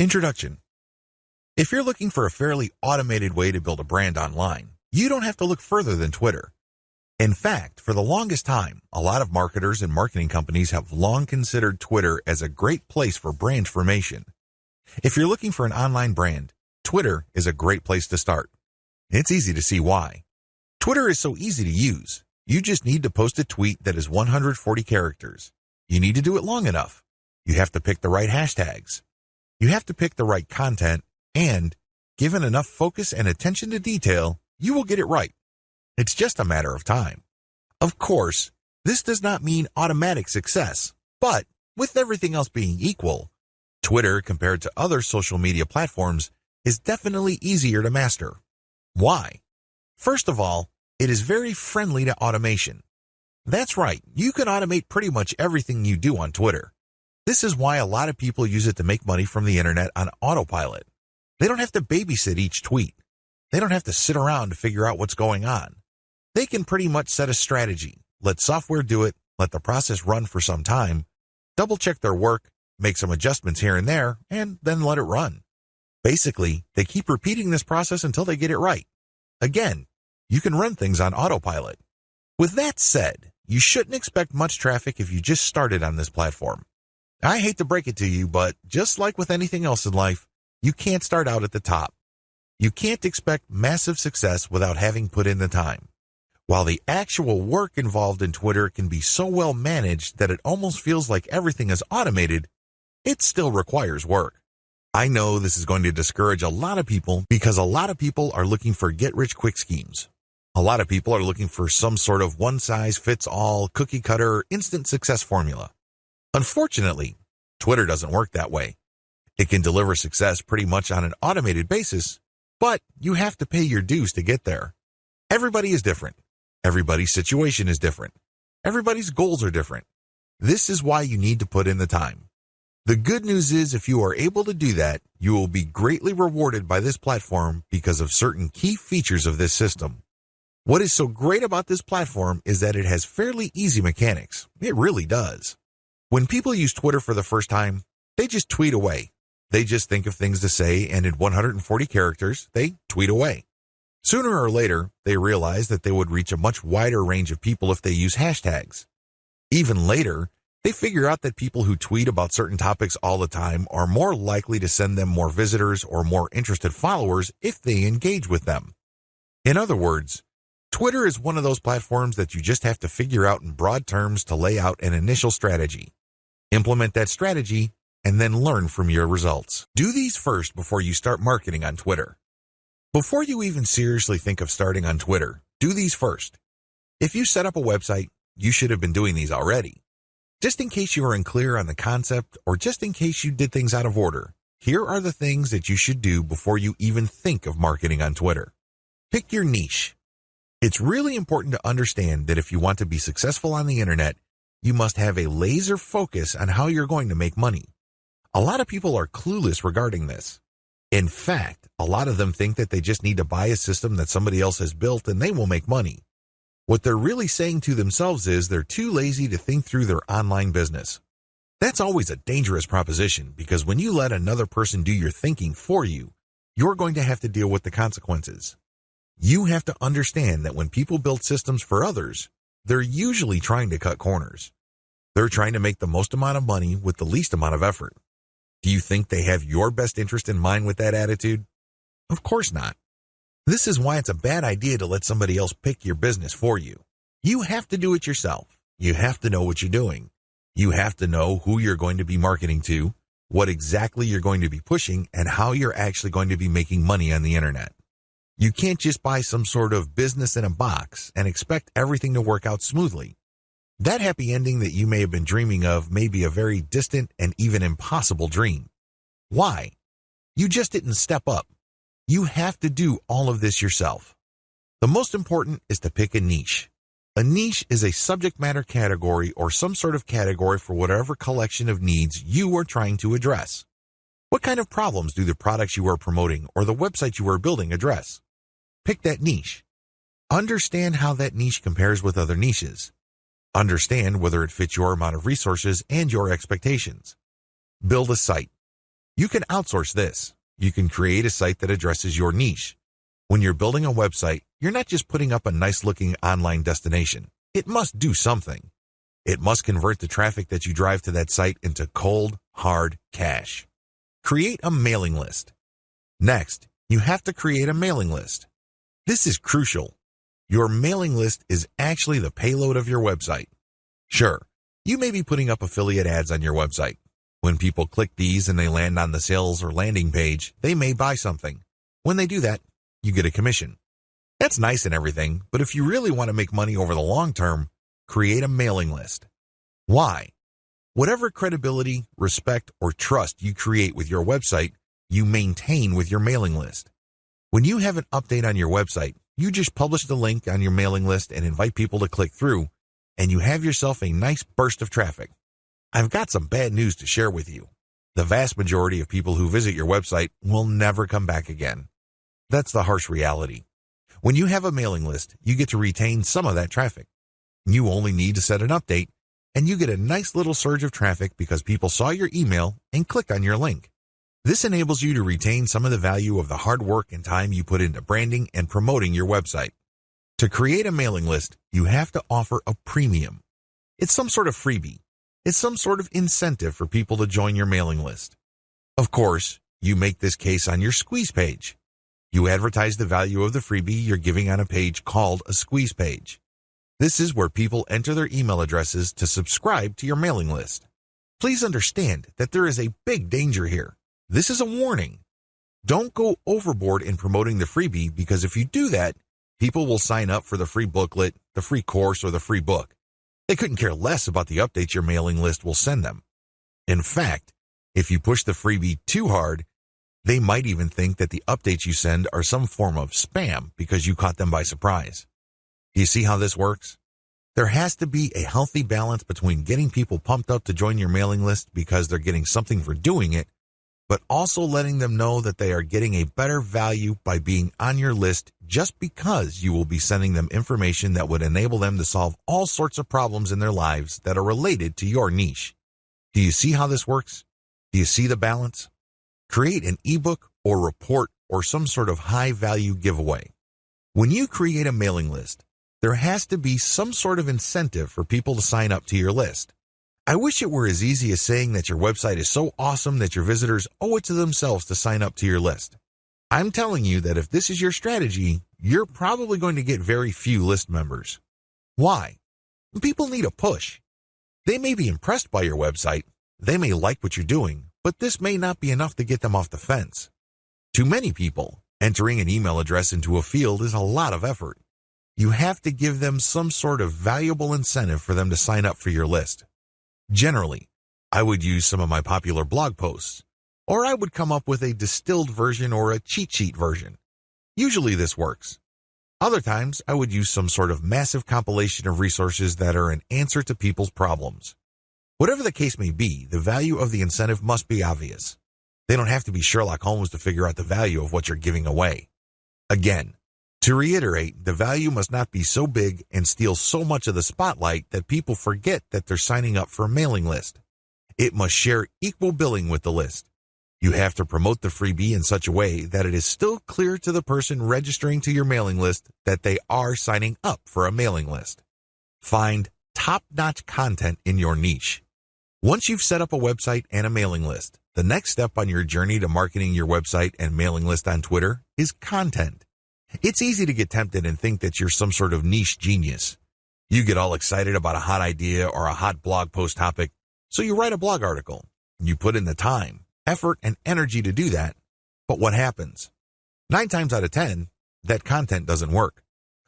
Introduction. If you're looking for a fairly automated way to build a brand online, you don't have to look further than Twitter. In fact, for the longest time, a lot of marketers and marketing companies have long considered Twitter as a great place for brand formation. If you're looking for an online brand, Twitter is a great place to start. It's easy to see why. Twitter is so easy to use. You just need to post a tweet that is 140 characters. You need to do it long enough. You have to pick the right hashtags. You have to pick the right content, and given enough focus and attention to detail, you will get it right. It's just a matter of time. Of course, this does not mean automatic success, but with everything else being equal, Twitter compared to other social media platforms is definitely easier to master. Why? First of all, it is very friendly to automation. That's right, you can automate pretty much everything you do on Twitter. This is why a lot of people use it to make money from the internet on autopilot. They don't have to babysit each tweet. They don't have to sit around to figure out what's going on. They can pretty much set a strategy, let software do it, let the process run for some time, double-check their work, make some adjustments here and there, and then let it run. Basically, they keep repeating this process until they get it right. Again, you can run things on autopilot. With that said, you shouldn't expect much traffic if you just started on this platform. I hate to break it to you, but just like with anything else in life, you can't start out at the top. You can't expect massive success without having put in the time. While the actual work involved in Twitter can be so well managed that it almost feels like everything is automated, it still requires work. I know this is going to discourage a lot of people because a lot of people are looking for get-rich-quick schemes. A lot of people are looking for some sort of one-size-fits-all, cookie-cutter, instant success formula. Unfortunately, Twitter doesn't work that way. It can deliver success pretty much on an automated basis, but you have to pay your dues to get there. Everybody is different. Everybody's situation is different. Everybody's goals are different. This is why you need to put in the time. The good news is if you are able to do that, you will be greatly rewarded by this platform because of certain key features of this system. What is so great about this platform is that it has fairly easy mechanics. It really does. When people use Twitter for the first time, they just tweet away. They just think of things to say, and in 140 characters, they tweet away. Sooner or later, they realize that they would reach a much wider range of people if they use hashtags. Even later, they figure out that people who tweet about certain topics all the time are more likely to send them more visitors or more interested followers if they engage with them. In other words, Twitter is one of those platforms that you just have to figure out in broad terms to lay out an initial strategy. Implement that strategy, and then learn from your results. Do these first before you start marketing on Twitter. Before you even seriously think of starting on Twitter, do these first. If you set up a website, you should have been doing these already. Just in case you are unclear on the concept or just in case you did things out of order, here are the things that you should do before you even think of marketing on Twitter. Pick your niche. It's really important to understand that if you want to be successful on the internet, you must have a laser focus on how you're going to make money. A lot of people are clueless regarding this. In fact, a lot of them think that they just need to buy a system that somebody else has built and they will make money. What they're really saying to themselves is they're too lazy to think through their online business. That's always a dangerous proposition because when you let another person do your thinking for you, you're going to have to deal with the consequences. You have to understand that when people build systems for others, they're usually trying to cut corners. They're trying to make the most amount of money with the least amount of effort. Do you think they have your best interest in mind with that attitude? Of course not. This is why it's a bad idea to let somebody else pick your business for you. You have to do it yourself. You have to know what you're doing. You have to know who you're going to be marketing to, what exactly you're going to be pushing, and how you're actually going to be making money on the internet. You can't just buy some sort of business in a box and expect everything to work out smoothly. That happy ending that you may have been dreaming of may be a very distant and even impossible dream. Why? You just didn't step up. You have to do all of this yourself. The most important is to pick a niche. A niche is a subject matter category or some sort of category for whatever collection of needs you are trying to address. What kind of problems do the products you are promoting or the website you are building address? Pick that niche. Understand how that niche compares with other niches. Understand whether it fits your amount of resources and your expectations. Build a site. You can outsource this. You can create a site that addresses your niche. When you're building a website, you're not just putting up a nice-looking online destination. It must do something. It must convert the traffic that you drive to that site into cold, hard cash. Create a mailing list. Next, you have to create a mailing list. This is crucial. Your mailing list is actually the payload of your website. Sure, you may be putting up affiliate ads on your website. When people click these and they land on the sales or landing page, they may buy something. When they do that, you get a commission. That's nice and everything, but if you really want to make money over the long term, create a mailing list. Why? Whatever credibility, respect, or trust you create with your website, you maintain with your mailing list. When you have an update on your website, you just publish the link on your mailing list and invite people to click through, and you have yourself a nice burst of traffic. I've got some bad news to share with you. The vast majority of people who visit your website will never come back again. That's the harsh reality. When you have a mailing list, you get to retain some of that traffic. You only need to set an update, and you get a nice little surge of traffic because people saw your email and clicked on your link. This enables you to retain some of the value of the hard work and time you put into branding and promoting your website. To create a mailing list, you have to offer a premium. It's some sort of freebie. It's some sort of incentive for people to join your mailing list. Of course, you make this case on your squeeze page. You advertise the value of the freebie you're giving on a page called a squeeze page. This is where people enter their email addresses to subscribe to your mailing list. Please understand that there is a big danger here. This is a warning. Don't go overboard in promoting the freebie because if you do that, people will sign up for the free booklet, the free course, or the free book. They couldn't care less about the updates your mailing list will send them. In fact, if you push the freebie too hard, they might even think that the updates you send are some form of spam because you caught them by surprise. Do you see how this works? There has to be a healthy balance between getting people pumped up to join your mailing list because they're getting something for doing it, but also letting them know that they are getting a better value by being on your list just because you will be sending them information that would enable them to solve all sorts of problems in their lives that are related to your niche. Do you see how this works? Do you see the balance? Create an ebook or report or some sort of high-value giveaway. When you create a mailing list, there has to be some sort of incentive for people to sign up to your list. I wish it were as easy as saying that your website is so awesome that your visitors owe it to themselves to sign up to your list. I'm telling you that if this is your strategy, you're probably going to get very few list members. Why? People need a push. They may be impressed by your website, they may like what you're doing, but this may not be enough to get them off the fence. To many people, entering an email address into a field is a lot of effort. You have to give them some sort of valuable incentive for them to sign up for your list. Generally, I would use some of my popular blog posts, or I would come up with a distilled version or a cheat sheet version. Usually this works. Other times, I would use some sort of massive compilation of resources that are an answer to people's problems. Whatever the case may be, the value of the incentive must be obvious. They don't have to be Sherlock Holmes to figure out the value of what you're giving away. Again, to reiterate, the value must not be so big and steal so much of the spotlight that people forget that they're signing up for a mailing list. It must share equal billing with the list. You have to promote the freebie in such a way that it is still clear to the person registering to your mailing list that they are signing up for a mailing list. Find top-notch content in your niche. Once you've set up a website and a mailing list, the next step on your journey to marketing your website and mailing list on Twitter is content. It's easy to get tempted and think that you're some sort of niche genius. You get all excited about a hot idea or a hot blog post topic, so you write a blog article. You put in the time, effort, and energy to do that, but what happens? 9 times out of 10, that content doesn't work.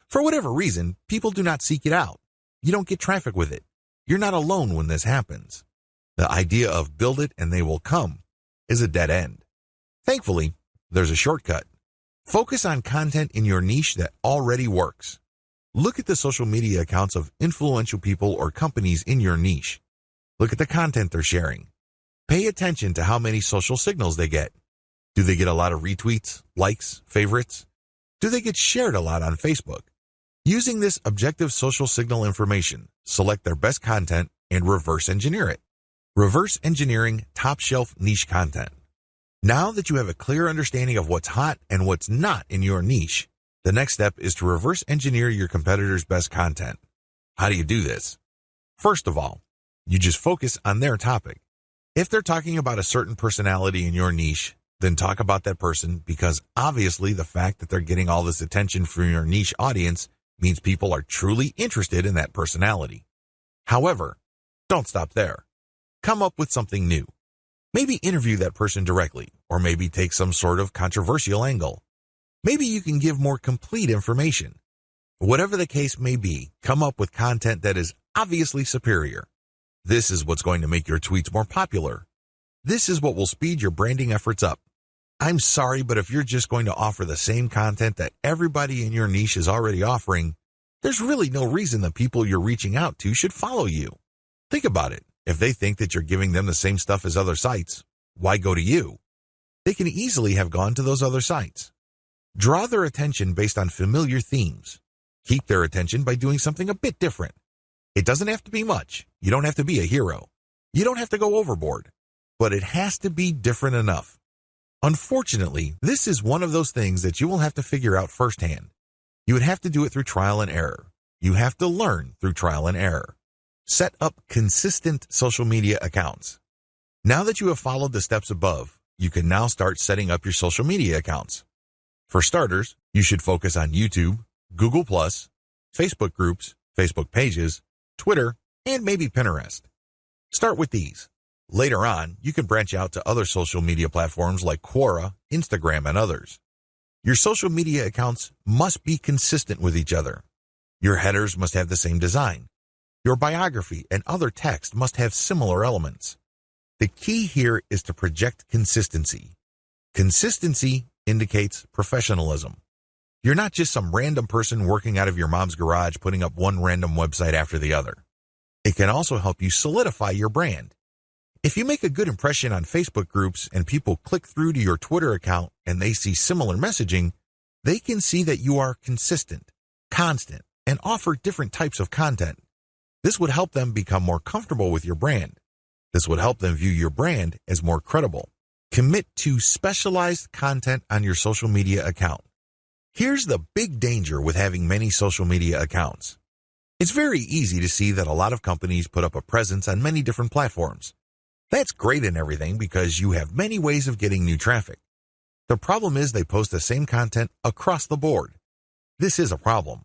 For whatever reason, people do not seek it out. You don't get traffic with it. You're not alone when this happens. The idea of build it and they will come is a dead end. Thankfully, there's a shortcut. Focus on content in your niche that already works. Look at the social media accounts of influential people or companies in your niche. Look at the content they're sharing. Pay attention to how many social signals they get. Do they get a lot of retweets, likes, favorites? Do they get shared a lot on Facebook? Using this objective social signal information, select their best content and reverse engineer it. Reverse engineering top-shelf niche content. Now that you have a clear understanding of what's hot and what's not in your niche, the next step is to reverse engineer your competitors' best content. How do you do this? First of all, you just focus on their topic. If they're talking about a certain personality in your niche, then talk about that person, because obviously the fact that they're getting all this attention from your niche audience means people are truly interested in that personality. However, don't stop there. Come up with something new. Maybe interview that person directly, or maybe take some sort of controversial angle. Maybe you can give more complete information. Whatever the case may be, come up with content that is obviously superior. This is what's going to make your tweets more popular. This is what will speed your branding efforts up. I'm sorry, but if you're just going to offer the same content that everybody in your niche is already offering, there's really no reason the people you're reaching out to should follow you. Think about it. If they think that you're giving them the same stuff as other sites, why go to you? They can easily have gone to those other sites. Draw their attention based on familiar themes. Keep their attention by doing something a bit different. It doesn't have to be much. You don't have to be a hero. You don't have to go overboard. But it has to be different enough. Unfortunately, this is one of those things that you will have to figure out firsthand. You would have to do it through trial and error. You have to learn through trial and error. Set up consistent social media accounts. Now that you have followed the steps above, you can now start setting up your social media accounts. For starters, you should focus on YouTube, Google+, Facebook groups, Facebook pages, Twitter, and maybe Pinterest. Start with these. Later on, you can branch out to other social media platforms like Quora, Instagram, and others. Your social media accounts must be consistent with each other. Your headers must have the same design. Your biography and other text must have similar elements. The key here is to project consistency. Consistency indicates professionalism. You're not just some random person working out of your mom's garage putting up one random website after the other. It can also help you solidify your brand. If you make a good impression on Facebook groups and people click through to your Twitter account and they see similar messaging, they can see that you are consistent, constant, and offer different types of content. This would help them become more comfortable with your brand. This would help them view your brand as more credible. Commit to specialized content on your social media account. Here's the big danger with having many social media accounts. It's very easy to see that a lot of companies put up a presence on many different platforms. That's great and everything because you have many ways of getting new traffic. The problem is they post the same content across the board. This is a problem.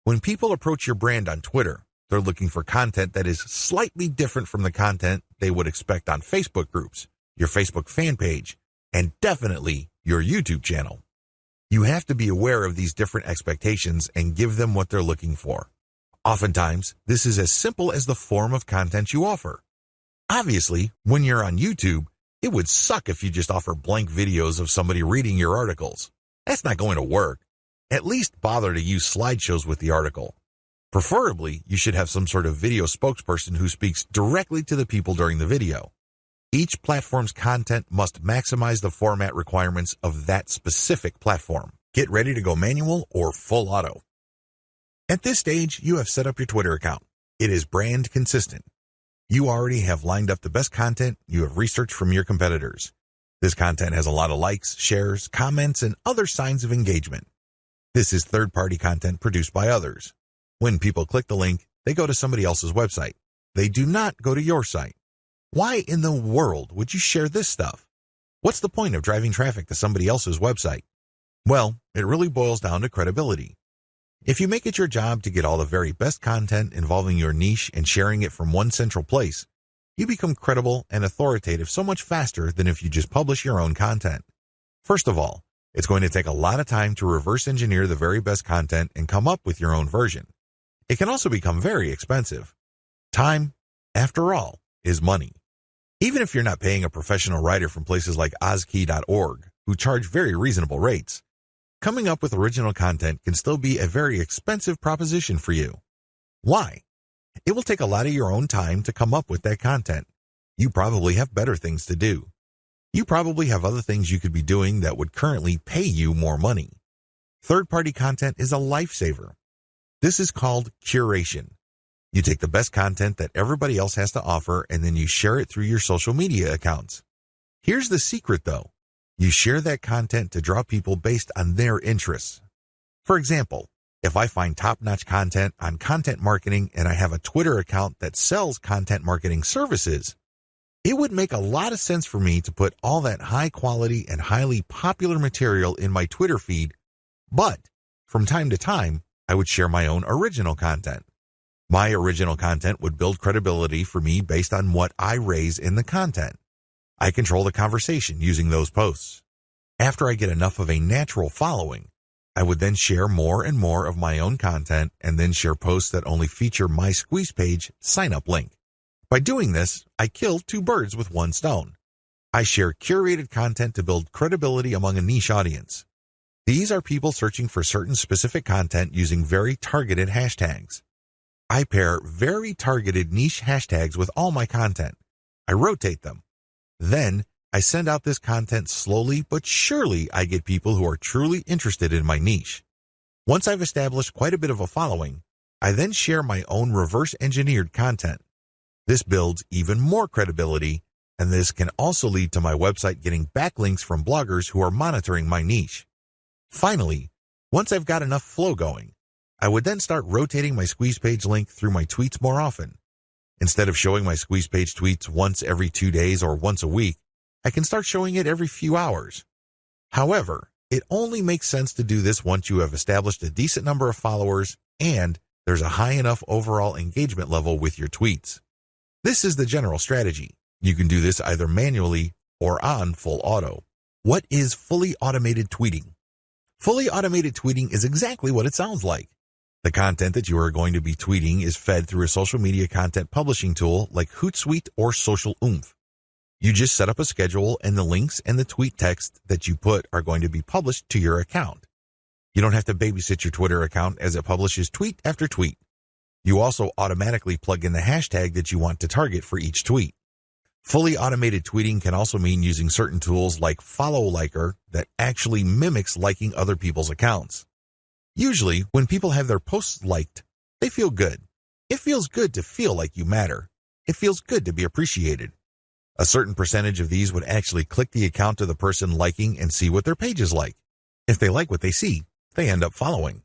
When people approach your brand on Twitter, they're looking for content that is slightly different from the content they would expect on Facebook groups, your Facebook fan page, and definitely your YouTube channel. You have to be aware of these different expectations and give them what they're looking for. Oftentimes, this is as simple as the form of content you offer. Obviously, when you're on YouTube, it would suck if you just offer blank videos of somebody reading your articles. That's not going to work. At least bother to use slideshows with the article. Preferably, you should have some sort of video spokesperson who speaks directly to the people during the video. Each platform's content must maximize the format requirements of that specific platform. Get ready to go manual or full auto. At this stage, you have set up your Twitter account. It is brand consistent. You already have lined up the best content you have researched from your competitors. This content has a lot of likes, shares, comments, and other signs of engagement. This is third-party content produced by others. When people click the link, they go to somebody else's website. They do not go to your site. Why in the world would you share this stuff? What's the point of driving traffic to somebody else's website? Well, it really boils down to credibility. If you make it your job to get all the very best content involving your niche and sharing it from one central place, you become credible and authoritative so much faster than if you just publish your own content. First of all, it's going to take a lot of time to reverse engineer the very best content and come up with your own version. It can also become very expensive. Time, after all, is money. Even if you're not paying a professional writer from places like ozkey.org, who charge very reasonable rates, coming up with original content can still be a very expensive proposition for you. Why? It will take a lot of your own time to come up with that content. You probably have better things to do. You probably have other things you could be doing that would currently pay you more money. Third-party content is a lifesaver. This is called curation. You take the best content that everybody else has to offer and then you share it through your social media accounts. Here's the secret though. You share that content to draw people based on their interests. For example, if I find top-notch content on content marketing and I have a Twitter account that sells content marketing services, it would make a lot of sense for me to put all that high-quality and highly popular material in my Twitter feed, but from time to time, I would share my own original content. My original content would build credibility for me based on what I raise in the content. I control the conversation using those posts. After I get enough of a natural following, I would then share more and more of my own content and then share posts that only feature my squeeze page sign-up link. By doing this, I kill two birds with one stone. I share curated content to build credibility among a niche audience. These are people searching for certain specific content using very targeted hashtags. I pair very targeted niche hashtags with all my content. I rotate them. Then, I send out this content slowly but surely. I get people who are truly interested in my niche. Once I've established quite a bit of a following, I then share my own reverse-engineered content. This builds even more credibility, and this can also lead to my website getting backlinks from bloggers who are monitoring my niche. Finally, once I've got enough flow going, I would then start rotating my squeeze page link through my tweets more often. Instead of showing my squeeze page tweets once every 2 days or once a week, I can start showing it every few hours. However, it only makes sense to do this once you have established a decent number of followers and there's a high enough overall engagement level with your tweets. This is the general strategy. You can do this either manually or on full auto. What is fully automated tweeting? Fully automated tweeting is exactly what it sounds like. The content that you are going to be tweeting is fed through a social media content publishing tool like Hootsuite or Social Oomph. You just set up a schedule and the links and the tweet text that you put are going to be published to your account. You don't have to babysit your Twitter account as it publishes tweet after tweet. You also automatically plug in the hashtag that you want to target for each tweet. Fully automated tweeting can also mean using certain tools like Follow Liker that actually mimics liking other people's accounts. Usually, when people have their posts liked, they feel good. It feels good to feel like you matter. It feels good to be appreciated. A certain percentage of these would actually click the account of the person liking and see what their page is like. If they like what they see, they end up following.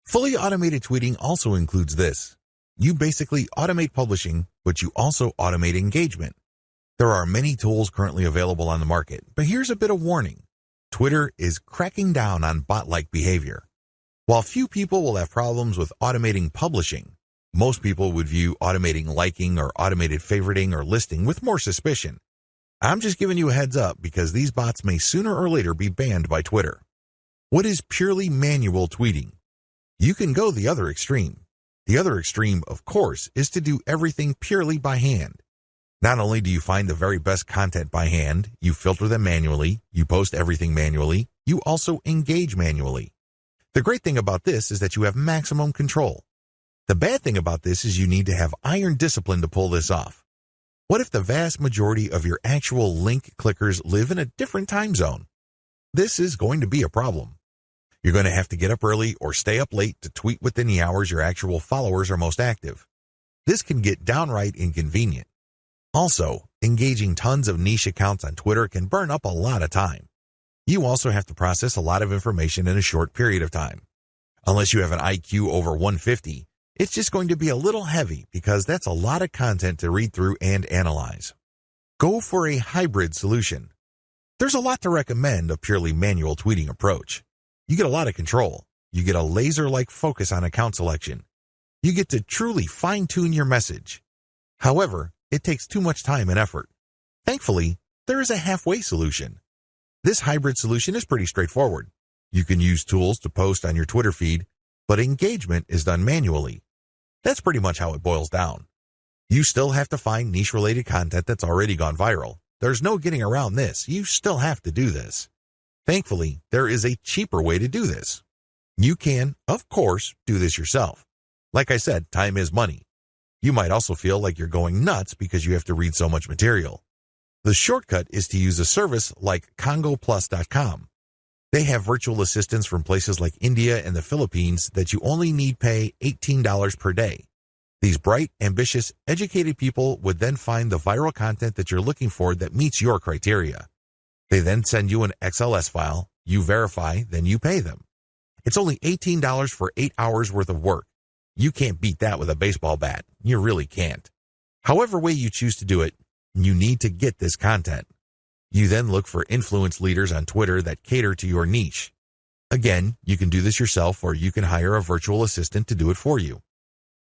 Fully automated tweeting also includes this. You basically automate publishing, but you also automate engagement. There are many tools currently available on the market, but here's a bit of warning. Twitter is cracking down on bot-like behavior. While few people will have problems with automating publishing, most people would view automating liking or automated favoriting or listing with more suspicion. I'm just giving you a heads up because these bots may sooner or later be banned by Twitter. What is purely manual tweeting? You can go the other extreme. The other extreme, of course, is to do everything purely by hand. Not only do you find the very best content by hand, you filter them manually, you post everything manually, you also engage manually. The great thing about this is that you have maximum control. The bad thing about this is you need to have iron discipline to pull this off. What if the vast majority of your actual link clickers live in a different time zone? This is going to be a problem. You're going to have to get up early or stay up late to tweet within the hours your actual followers are most active. This can get downright inconvenient. Also, engaging tons of niche accounts on Twitter can burn up a lot of time. You also have to process a lot of information in a short period of time. Unless you have an IQ over 150, it's just going to be a little heavy because that's a lot of content to read through and analyze. Go for a hybrid solution. There's a lot to recommend a purely manual tweeting approach. You get a lot of control. You get a laser-like focus on account selection. You get to truly fine-tune your message. However, it takes too much time and effort. Thankfully, there is a halfway solution. This hybrid solution is pretty straightforward. You can use tools to post on your Twitter feed, but engagement is done manually. That's pretty much how it boils down. You still have to find niche-related content that's already gone viral. There's no getting around this. You still have to do this. Thankfully, there is a cheaper way to do this. You can, of course, do this yourself. Like I said, time is money. You might also feel like you're going nuts because you have to read so much material. The shortcut is to use a service like congoplus.com. They have virtual assistants from places like India and the Philippines that you only need pay $18 per day. These bright, ambitious, educated people would then find the viral content that you're looking for that meets your criteria. They then send you an XLS file, you verify, then you pay them. It's only $18 for 8 hours worth of work. You can't beat that with a baseball bat. You really can't. However way you choose to do it, you need to get this content. You then look for influence leaders on Twitter that cater to your niche. Again, you can do this yourself or you can hire a virtual assistant to do it for you.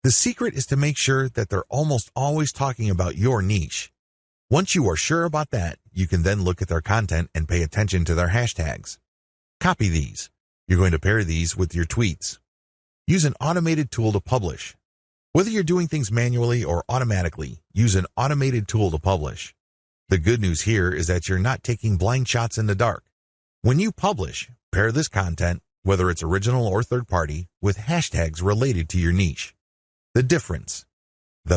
The secret is to make sure that they're almost always talking about your niche. Once you are sure about that, you can then look at their content and pay attention to their hashtags. Copy these. You're going to pair these with your tweets. Use an automated tool to publish. Whether you're doing things manually or automatically, use an automated tool to publish. The good news here is that you're not taking blind shots in the dark. When you publish, pair this content, whether it's original or third-party, with hashtags related to your niche. The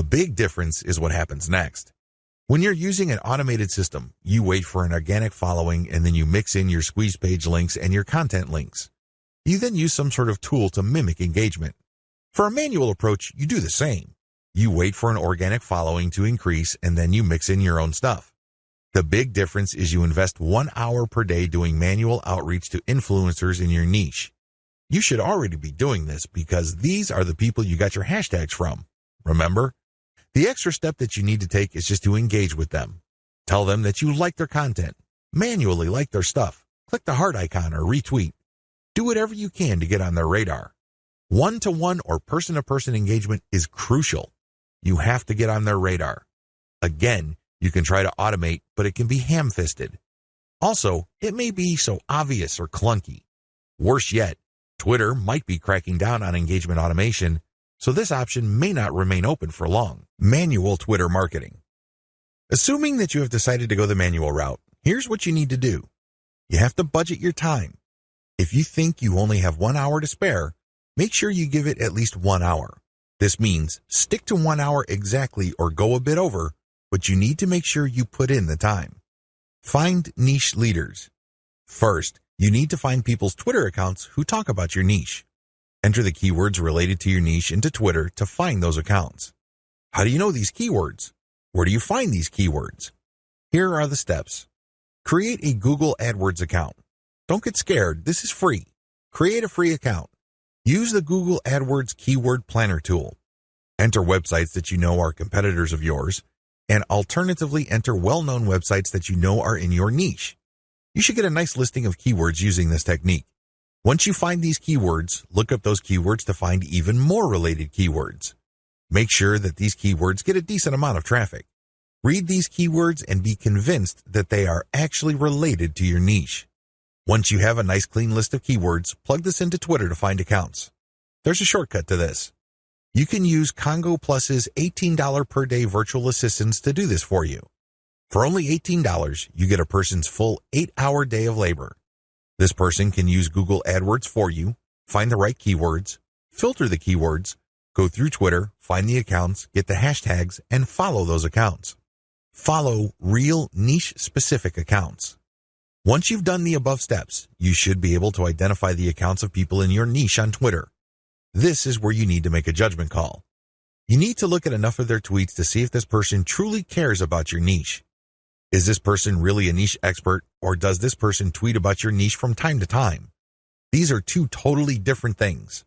big difference is what happens next. When you're using an automated system, you wait for an organic following and then you mix in your squeeze page links and your content links. You then use some sort of tool to mimic engagement. For a manual approach, you do the same. You wait for an organic following to increase and then you mix in your own stuff. The big difference is you invest 1 hour per day doing manual outreach to influencers in your niche. You should already be doing this because these are the people you got your hashtags from. Remember? The extra step that you need to take is just to engage with them. Tell them that you like their content. Manually like their stuff. Click the heart icon or retweet. Do whatever you can to get on their radar. One-to-one or person-to-person engagement is crucial. You have to get on their radar. Again, you can try to automate, but it can be ham-fisted. Also, it may be so obvious or clunky. Worse yet, Twitter might be cracking down on engagement automation, so this option may not remain open for long. Manual Twitter marketing. Assuming that you have decided to go the manual route, here's what you need to do. You have to budget your time. If you think you only have 1 hour to spare, make sure you give it at least 1 hour. This means stick to 1 hour exactly or go a bit over, but you need to make sure you put in the time. Find niche leaders. First, you need to find people's Twitter accounts who talk about your niche. Enter the keywords related to your niche into Twitter to find those accounts. How do you know these keywords? Where do you find these keywords? Here are the steps. Create a Google AdWords account. Don't get scared, this is free. Create a free account. Use the Google AdWords Keyword Planner tool. Enter websites that you know are competitors of yours, and alternatively enter well-known websites that you know are in your niche. You should get a nice listing of keywords using this technique. Once you find these keywords, look up those keywords to find even more related keywords. Make sure that these keywords get a decent amount of traffic. Read these keywords and be convinced that they are actually related to your niche. Once you have a nice clean list of keywords, plug this into Twitter to find accounts. There's a shortcut to this. You can use Congo Plus's $18 per day virtual assistants to do this for you. For only $18, you get a person's full 8-hour day of labor. This person can use Google AdWords for you, find the right keywords, filter the keywords, go through Twitter, find the accounts, get the hashtags, and follow those accounts. Follow real niche-specific accounts. Once you've done the above steps, you should be able to identify the accounts of people in your niche on Twitter. This is where you need to make a judgment call. You need to look at enough of their tweets to see if this person truly cares about your niche. Is this person really a niche expert, or does this person tweet about your niche from time to time? These are two totally different things.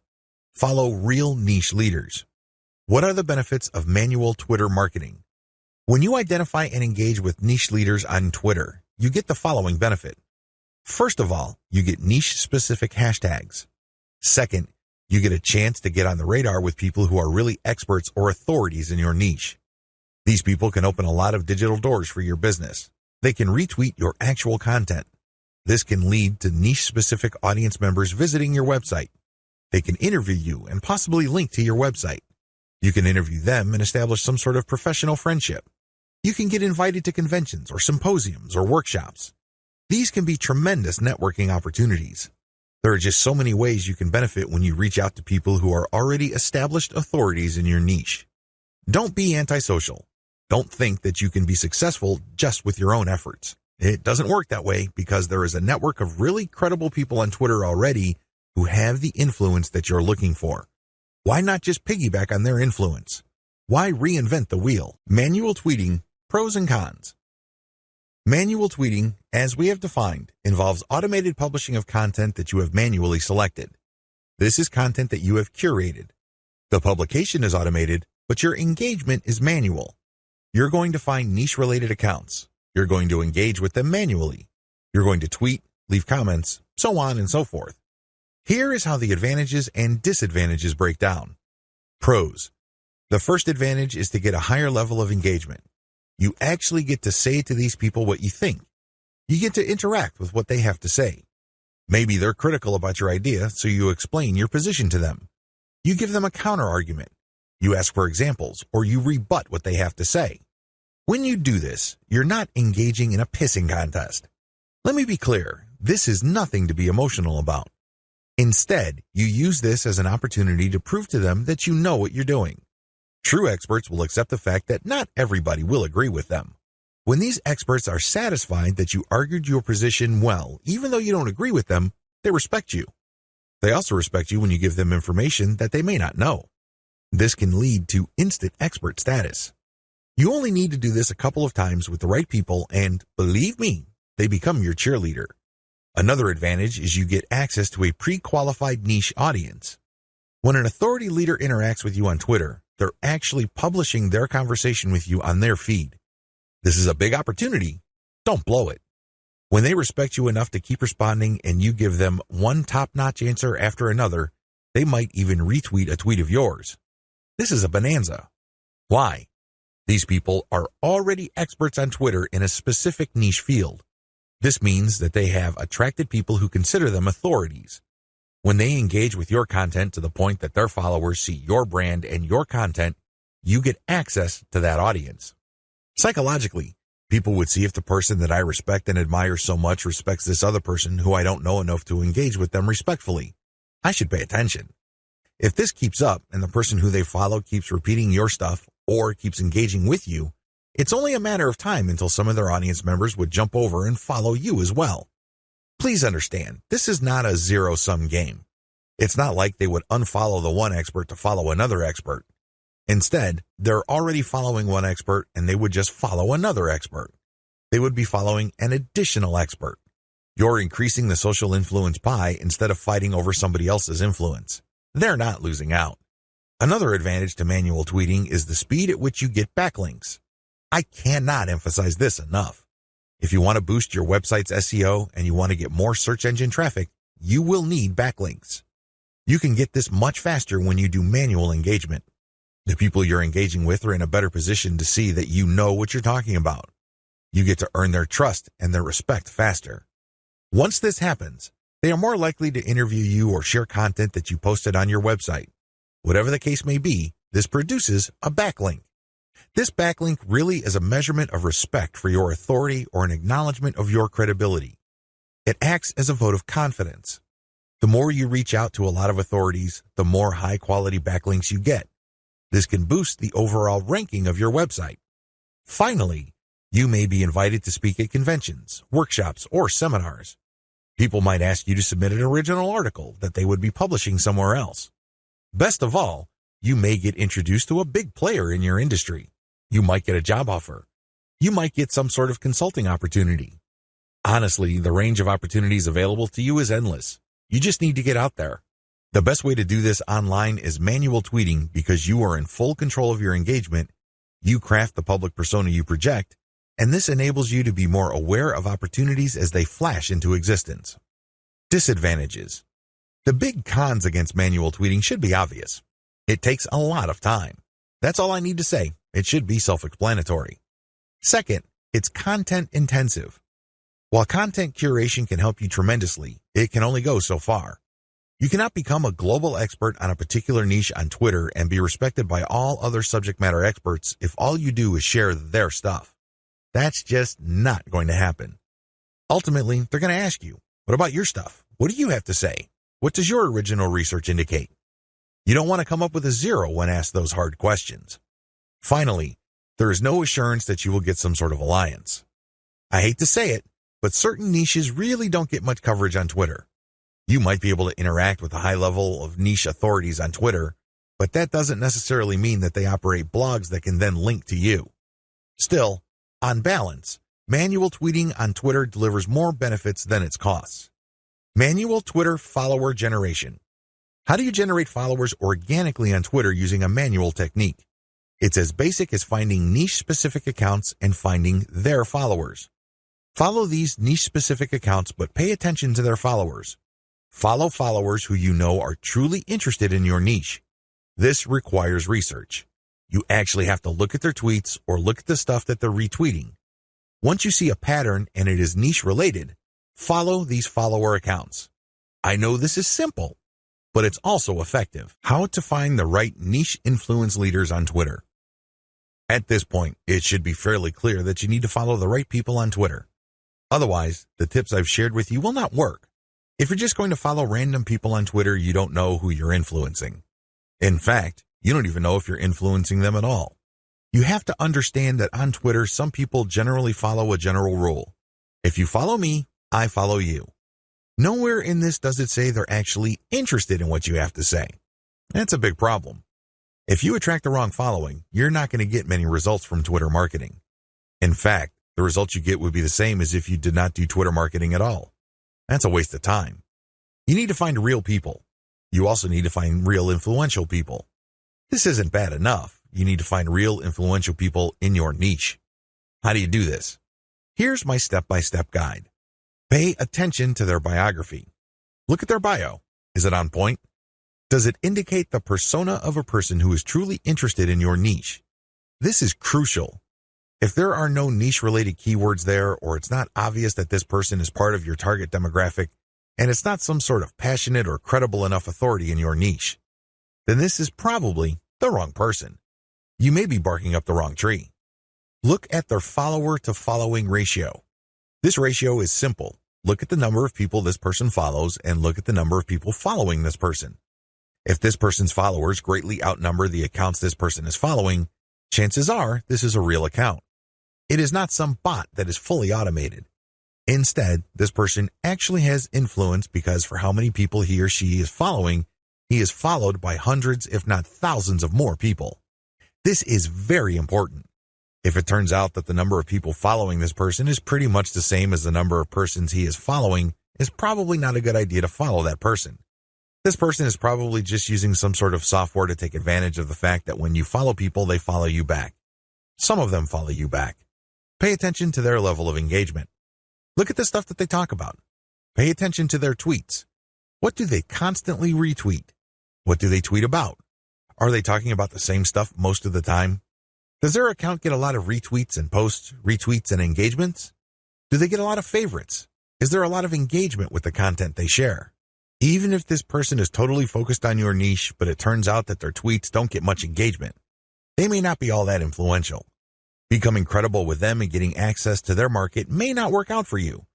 Follow real niche leaders. What are the benefits of manual Twitter marketing? When you identify and engage with niche leaders on Twitter, you get the following benefit. First of all, you get niche-specific hashtags. Second, you get a chance to get on the radar with people who are really experts or authorities in your niche. These people can open a lot of digital doors for your business. They can retweet your actual content. This can lead to niche-specific audience members visiting your website. They can interview you and possibly link to your website. You can interview them and establish some sort of professional friendship. You can get invited to conventions or symposiums or workshops. These can be tremendous networking opportunities. There are just so many ways you can benefit when you reach out to people who are already established authorities in your niche. Don't be antisocial. Don't think that you can be successful just with your own efforts. It doesn't work that way because there is a network of really credible people on Twitter already who have the influence that you're looking for. Why not just piggyback on their influence? Why reinvent the wheel? Manual tweeting, pros and cons. Manual tweeting, as we have defined, involves automated publishing of content that you have manually selected. This is content that you have curated. The publication is automated, but your engagement is manual. You're going to find niche-related accounts. You're going to engage with them manually. You're going to tweet, leave comments, so on and so forth. Here is how the advantages and disadvantages break down. Pros. The first advantage is to get a higher level of engagement. You actually get to say to these people what you think. You get to interact with what they have to say. Maybe they're critical about your idea, so you explain your position to them. You give them a counter-argument. You ask for examples, or you rebut what they have to say. When you do this, you're not engaging in a pissing contest. Let me be clear, this is nothing to be emotional about. Instead, you use this as an opportunity to prove to them that you know what you're doing. True experts will accept the fact that not everybody will agree with them. When these experts are satisfied that you argued your position well, even though you don't agree with them, they respect you. They also respect you when you give them information that they may not know. This can lead to instant expert status. You only need to do this a couple of times with the right people and, believe me, they become your cheerleader. Another advantage is you get access to a pre-qualified niche audience. When an authority leader interacts with you on Twitter, they're actually publishing their conversation with you on their feed. This is a big opportunity. Don't blow it. When they respect you enough to keep responding and you give them one top-notch answer after another, they might even retweet a tweet of yours. This is a bonanza. Why? These people are already experts on Twitter in a specific niche field. This means that they have attracted people who consider them authorities. When they engage with your content to the point that their followers see your brand and your content, you get access to that audience. Psychologically, people would see if the person that I respect and admire so much respects this other person who I don't know enough to engage with them respectfully. I should pay attention. If this keeps up and the person who they follow keeps repeating your stuff or keeps engaging with you, it's only a matter of time until some of their audience members would jump over and follow you as well. Please understand, this is not a zero-sum game. It's not like they would unfollow the one expert to follow another expert. Instead, they're already following one expert and they would just follow another expert. They would be following an additional expert. You're increasing the social influence pie instead of fighting over somebody else's influence. They're not losing out. Another advantage to manual tweeting is the speed at which you get backlinks. I cannot emphasize this enough. If you want to boost your website's SEO and you want to get more search engine traffic, you will need backlinks. You can get this much faster when you do manual engagement. The people you're engaging with are in a better position to see that you know what you're talking about. You get to earn their trust and their respect faster. Once this happens, they are more likely to interview you or share content that you posted on your website. Whatever the case may be, this produces a backlink. This backlink really is a measurement of respect for your authority or an acknowledgement of your credibility. It acts as a vote of confidence. The more you reach out to a lot of authorities, the more high-quality backlinks you get. This can boost the overall ranking of your website. Finally, you may be invited to speak at conventions, workshops, or seminars. People might ask you to submit an original article that they would be publishing somewhere else. Best of all, you may get introduced to a big player in your industry. You might get a job offer. You might get some sort of consulting opportunity. Honestly, the range of opportunities available to you is endless. You just need to get out there. The best way to do this online is manual tweeting because you are in full control of your engagement, you craft the public persona you project, and this enables you to be more aware of opportunities as they flash into existence. Disadvantages. The big cons against manual tweeting should be obvious. It takes a lot of time. That's all I need to say. It should be self-explanatory. Second, it's content intensive. While content curation can help you tremendously, it can only go so far. You cannot become a global expert on a particular niche on Twitter and be respected by all other subject matter experts if all you do is share their stuff. That's just not going to happen. Ultimately, they're going to ask you, what about your stuff? What do you have to say? What does your original research indicate? You don't want to come up with a zero when asked those hard questions. Finally, there is no assurance that you will get some sort of alliance. I hate to say it, but certain niches really don't get much coverage on Twitter. You might be able to interact with a high level of niche authorities on Twitter, but that doesn't necessarily mean that they operate blogs that can then link to you. Still, on balance, Manual tweeting on Twitter delivers more benefits than its costs. Manual Twitter follower generation. How do you generate followers organically on Twitter using a manual technique? It's as basic as finding niche-specific accounts and finding their followers. Follow these niche-specific accounts, but pay attention to their followers. Follow followers who you know are truly interested in your niche. This requires research. You actually have to look at their tweets or look at the stuff that they're retweeting. Once you see a pattern and it is niche-related, follow these follower accounts. I know this is simple, but it's also effective. How to find the right niche influence leaders on Twitter. At this point, it should be fairly clear that you need to follow the right people on Twitter. Otherwise, the tips I've shared with you will not work. If you're just going to follow random people on Twitter, you don't know who you're influencing. In fact, you don't even know if you're influencing them at all. You have to understand that on Twitter, some people generally follow a general rule. If you follow me, I follow you. Nowhere in this does it say they're actually interested in what you have to say. That's a big problem. If you attract the wrong following, you're not going to get many results from Twitter marketing. In fact, the results you get would be the same as if you did not do Twitter marketing at all. That's a waste of time. You need to find real people. You also need to find real influential people. This isn't bad enough. You need to find real influential people in your niche. How do you do this? Here's my step-by-step guide. Pay attention to their biography. Look at their bio. Is it on point? Does it indicate the persona of a person who is truly interested in your niche? This is crucial. If there are no niche-related keywords there, or it's not obvious that this person is part of your target demographic, and it's not some sort of passionate or credible enough authority in your niche, then this is probably the wrong person. You may be barking up the wrong tree. Look at their follower-to-following ratio. This ratio is simple. Look at the number of people this person follows and look at the number of people following this person. If this person's followers greatly outnumber the accounts this person is following, chances are this is a real account. It is not some bot that is fully automated. Instead, this person actually has influence because for how many people he or she is following, he is followed by hundreds, if not thousands of more people. This is very important. If it turns out that the number of people following this person is pretty much the same as the number of persons he is following, it's probably not a good idea to follow that person. This person is probably just using some sort of software to take advantage of the fact that when you follow people, they follow you back. Some of them follow you back. Pay attention to their level of engagement. Look at the stuff that they talk about. Pay attention to their tweets. What do they constantly retweet? What do they tweet about? Are they talking about the same stuff most of the time? Does their account get a lot of retweets and posts, retweets and engagements? Do they get a lot of favorites? Is there a lot of engagement with the content they share? Even if this person is totally focused on your niche, but it turns out that their tweets don't get much engagement, they may not be all that influential. Becoming credible with them and getting access to their market may not work out for you.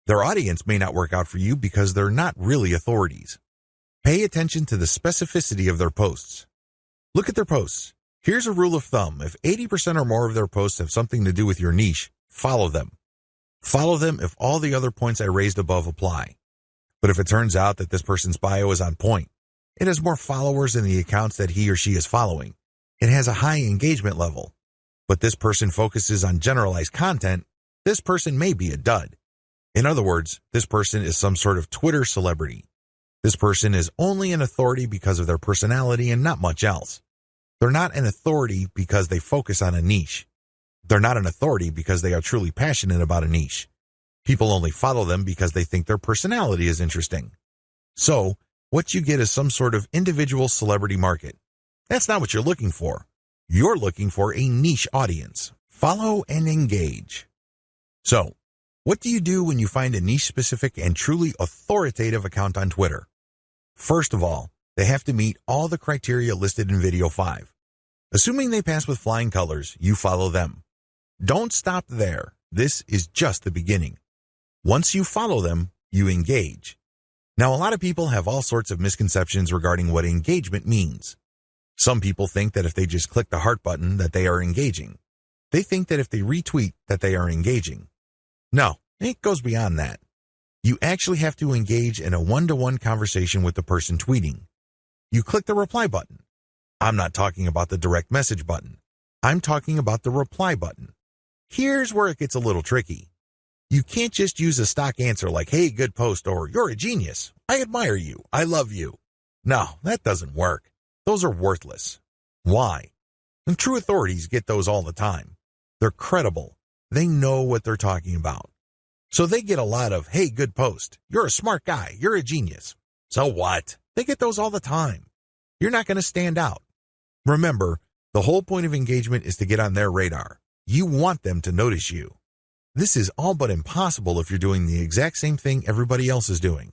Their audience may not work out for you because they're not really authorities. Pay attention to the specificity of their posts. Look at their posts. Here's a rule of thumb. If 80% or more of their posts have something to do with your niche, follow them. Follow them if all the other points I raised above apply. But if it turns out that this person's bio is on point, it has more followers than the accounts that he or she is following, it has a high engagement level, but this person focuses on generalized content, this person may be a dud. In other words, this person is some sort of Twitter celebrity. This person is only an authority because of their personality and not much else. They're not an authority because they focus on a niche. They're not an authority because they are truly passionate about a niche. People only follow them because they think their personality is interesting. So, what you get is some sort of individual celebrity market. That's not what you're looking for. You're looking for a niche audience. Follow and engage. So, what do you do when you find a niche-specific and truly authoritative account on Twitter? First of all, they have to meet all the criteria listed in video 5. Assuming they pass with flying colors, you follow them. Don't stop there. This is just the beginning. Once you follow them, you engage. Now, a lot of people have all sorts of misconceptions regarding what engagement means. Some people think that if they just click the heart button that they are engaging. They think that if they retweet that they are engaging. No, it goes beyond that. You actually have to engage in a one-to-one conversation with the person tweeting. You click the reply button. I'm not talking about the direct message button. I'm talking about the reply button. Here's where it gets a little tricky. You can't just use a stock answer like, hey, good post, or you're a genius. I admire you. I love you. No, that doesn't work. Those are worthless. Why? And true authorities get those all the time. They're credible. They know what they're talking about. So they get a lot of, hey, good post. You're a smart guy. You're a genius. So what? They get those all the time. You're not going to stand out. Remember, the whole point of engagement is to get on their radar. You want them to notice you. This is all but impossible if you're doing the exact same thing everybody else is doing.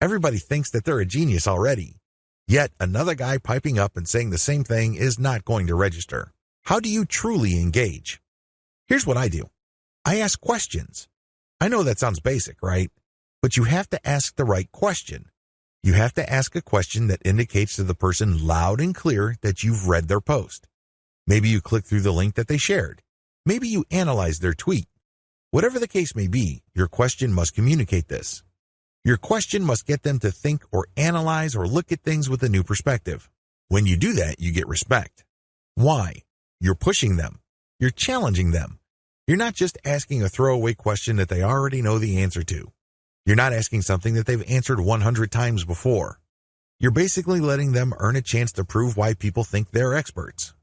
Everybody thinks that they're a genius already. Yet another guy piping up and saying the same thing is not going to register. How do you truly engage? Here's what I do. I ask questions. I know that sounds basic, right? But you have to ask the right question. You have to ask a question that indicates to the person loud and clear that you've read their post. Maybe you click through the link that they shared. Maybe you analyze their tweet. Whatever the case may be, your question must communicate this. Your question must get them to think or analyze or look at things with a new perspective. When you do that, you get respect. Why? You're pushing them. You're challenging them. You're not just asking a throwaway question that they already know the answer to. You're not asking something that they've answered 100 times before. You're basically letting them earn a chance to prove why people think they're experts.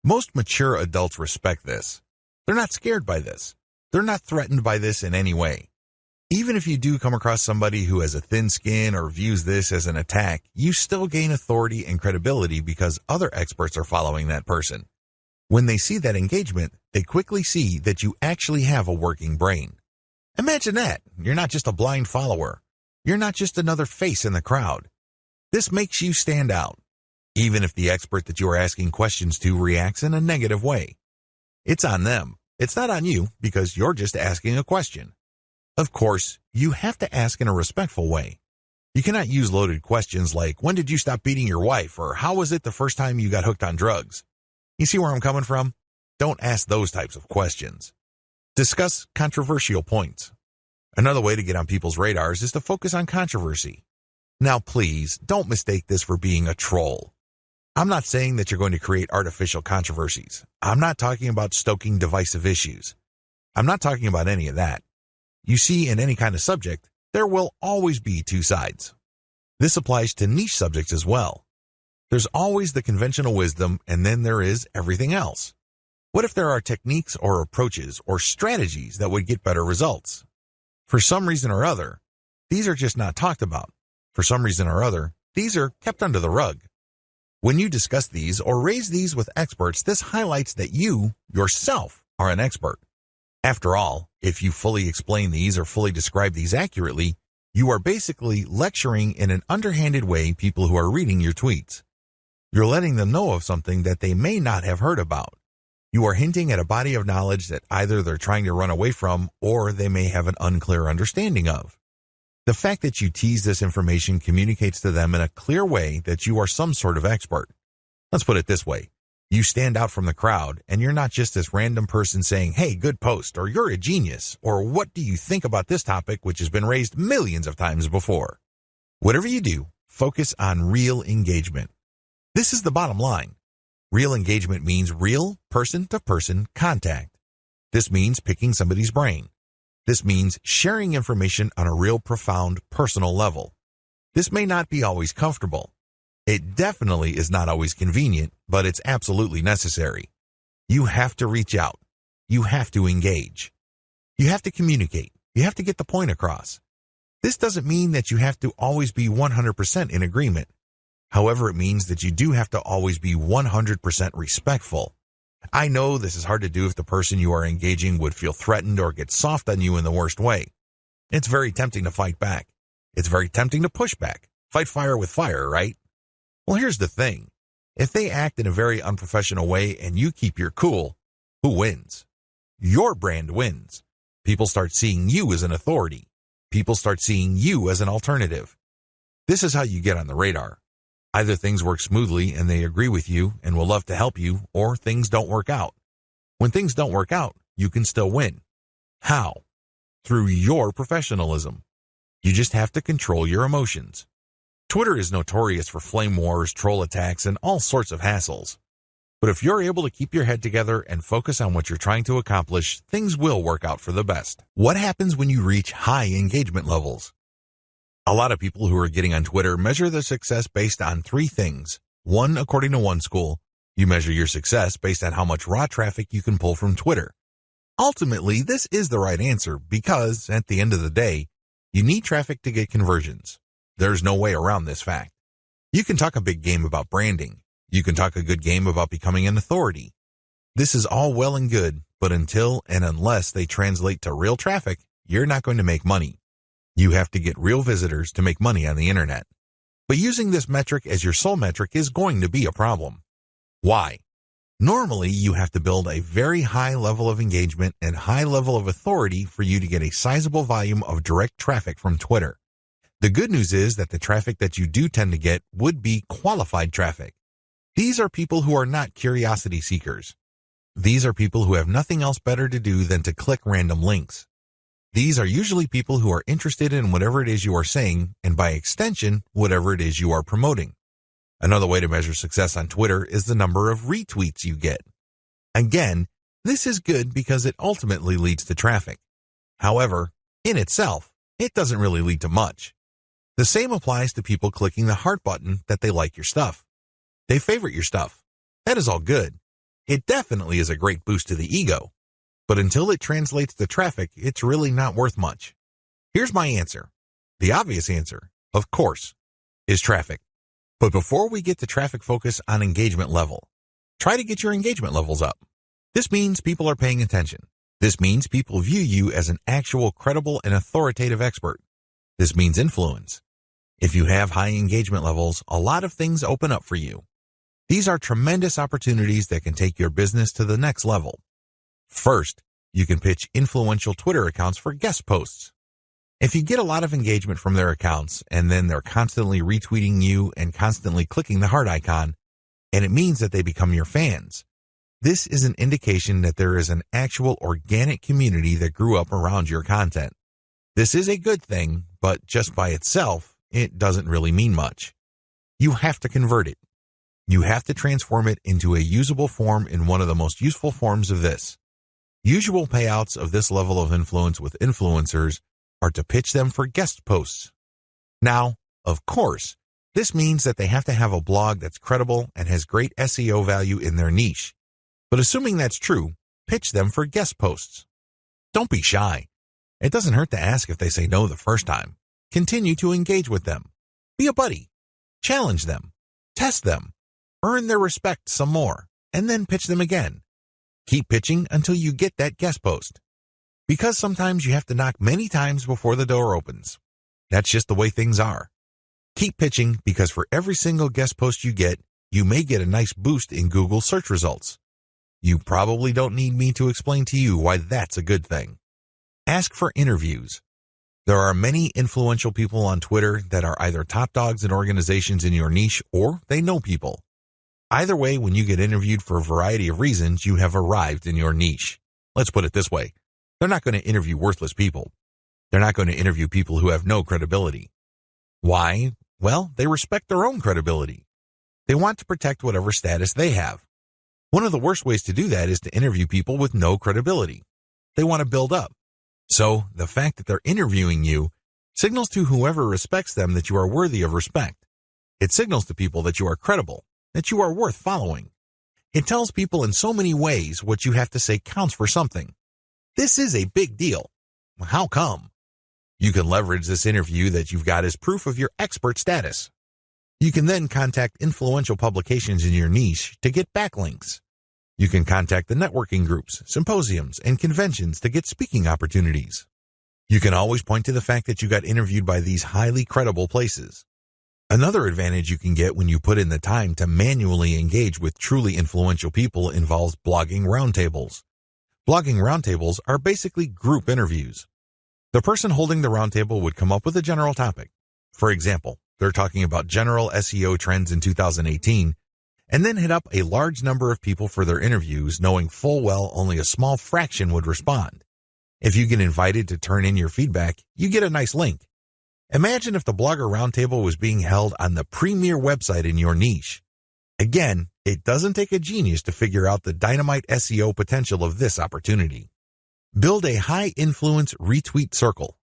Most mature adults respect this. They're not scared by this. They're not threatened by this in any way. Even if you do come across somebody who has a thin skin or views this as an attack, you still gain authority and credibility because other experts are following that person. When they see that engagement, they quickly see that you actually have a working brain. Imagine that. You're not just a blind follower. You're not just another face in the crowd. This makes you stand out, even if the expert that you are asking questions to reacts in a negative way. It's on them. It's not on you because you're just asking a question. Of course, you have to ask in a respectful way. You cannot use loaded questions like, when did you stop beating your wife? Or how was it the first time you got hooked on drugs? You see where I'm coming from? Don't ask those types of questions. Discuss controversial points. Another way to get on people's radars is to focus on controversy. Now, please, don't mistake this for being a troll. I'm not saying that you're going to create artificial controversies. I'm not talking about stoking divisive issues. I'm not talking about any of that. You see, in any kind of subject, there will always be two sides. This applies to niche subjects as well. There's always the conventional wisdom, and then there is everything else. What if there are techniques or approaches or strategies that would get better results? For some reason or other, these are just not talked about. For some reason or other, these are kept under the rug. When you discuss these or raise these with experts, this highlights that you, yourself, are an expert. After all, if you fully explain these or fully describe these accurately, you are basically lecturing in an underhanded way people who are reading your tweets. You're letting them know of something that they may not have heard about. You are hinting at a body of knowledge that either they're trying to run away from or they may have an unclear understanding of. The fact that you tease this information communicates to them in a clear way that you are some sort of expert. Let's put it this way. You stand out from the crowd, and you're not just this random person saying, hey, good post, or you're a genius, or what do you think about this topic which has been raised millions of times before. Whatever you do, focus on real engagement. This is the bottom line. Real engagement means real person-to-person contact. This means picking somebody's brain. This means sharing information on a real profound personal level. This may not be always comfortable. It definitely is not always convenient, but it's absolutely necessary. You have to reach out. You have to engage. You have to communicate. You have to get the point across. This doesn't mean that you have to always be 100% in agreement. However, it means that you do have to always be 100% respectful. I know this is hard to do if the person you are engaging would feel threatened or get soft on you in the worst way. It's very tempting to fight back. It's very tempting to push back. Fight fire with fire, right? Well, here's the thing. If they act in a very unprofessional way and you keep your cool, who wins? Your brand wins. People start seeing you as an authority. People start seeing you as an alternative. This is how you get on the radar. Either things work smoothly and they agree with you and will love to help you, or things don't work out. When things don't work out, you can still win. How? Through your professionalism. You just have to control your emotions. Twitter is notorious for flame wars, troll attacks, and all sorts of hassles. But if you're able to keep your head together and focus on what you're trying to accomplish, things will work out for the best. What happens when you reach high engagement levels? A lot of people who are getting on Twitter measure their success based on three things. One, according to one school, you measure your success based on how much raw traffic you can pull from Twitter. Ultimately, this is the right answer because, at the end of the day, you need traffic to get conversions. There's no way around this fact. You can talk a big game about branding. You can talk a good game about becoming an authority. This is all well and good, but until and unless they translate to real traffic, you're not going to make money. You have to get real visitors to make money on the internet. But using this metric as your sole metric is going to be a problem. Why? Normally, you have to build a very high level of engagement and high level of authority for you to get a sizable volume of direct traffic from Twitter. The good news is that the traffic that you do tend to get would be qualified traffic. These are people who are not curiosity seekers. These are people who have nothing else better to do than to click random links. These are usually people who are interested in whatever it is you are saying, and by extension, whatever it is you are promoting. Another way to measure success on Twitter is the number of retweets you get. Again, this is good because it ultimately leads to traffic. However, in itself, it doesn't really lead to much. The same applies to people clicking the heart button that they like your stuff. They favorite your stuff. That is all good. It definitely is a great boost to the ego. But until it translates to traffic, it's really not worth much. Here's my answer. The obvious answer, of course, is traffic. But before we get to traffic, focus on engagement level. Try to get your engagement levels up. This means people are paying attention. This means people view you as an actual credible and authoritative expert. This means influence. If you have high engagement levels, a lot of things open up for you. These are tremendous opportunities that can take your business to the next level. First, you can pitch influential Twitter accounts for guest posts. If you get a lot of engagement from their accounts and then they're constantly retweeting you and constantly clicking the heart icon, and it means that they become your fans, this is an indication that there is an actual organic community that grew up around your content. This is a good thing, but just by itself, it doesn't really mean much. You have to convert it. You have to transform it into a usable form in one of the most useful forms of this. Usual payouts of this level of influence with influencers are to pitch them for guest posts. Now, of course, this means that they have to have a blog that's credible and has great SEO value in their niche. But assuming that's true, pitch them for guest posts. Don't be shy. It doesn't hurt to ask if they say no the first time. Continue to engage with them. Be a buddy. Challenge them. Test them. Earn their respect some more, and then pitch them again. Keep pitching until you get that guest post. Because sometimes you have to knock many times before the door opens. That's just the way things are. Keep pitching because for every single guest post you get, you may get a nice boost in Google search results. You probably don't need me to explain to you why that's a good thing. Ask for interviews. There are many influential people on Twitter that are either top dogs in organizations in your niche or they know people. Either way, when you get interviewed for a variety of reasons, you have arrived in your niche. Let's put it this way. They're not going to interview worthless people. They're not going to interview people who have no credibility. Why? Well, they respect their own credibility. They want to protect whatever status they have. One of the worst ways to do that is to interview people with no credibility. They want to build up. So, the fact that they're interviewing you signals to whoever respects them that you are worthy of respect. It signals to people that you are credible, that you are worth following. It tells people in so many ways what you have to say counts for something. This is a big deal. How come? You can leverage this interview that you've got as proof of your expert status. You can then contact influential publications in your niche to get backlinks. You can contact the networking groups, symposiums, and conventions to get speaking opportunities. You can always point to the fact that you got interviewed by these highly credible places. Another advantage you can get when you put in the time to manually engage with truly influential people involves blogging roundtables. Blogging roundtables are basically group interviews. The person holding the roundtable would come up with a general topic. For example, they're talking about general SEO trends in 2018, and then hit up a large number of people for their interviews, knowing full well only a small fraction would respond. If you get invited to turn in your feedback, you get a nice link. Imagine if the Blogger Roundtable was being held on the premier website in your niche. Again, It doesn't take a genius to figure out the dynamite SEO potential of this opportunity. Build a high-influence retweet circle.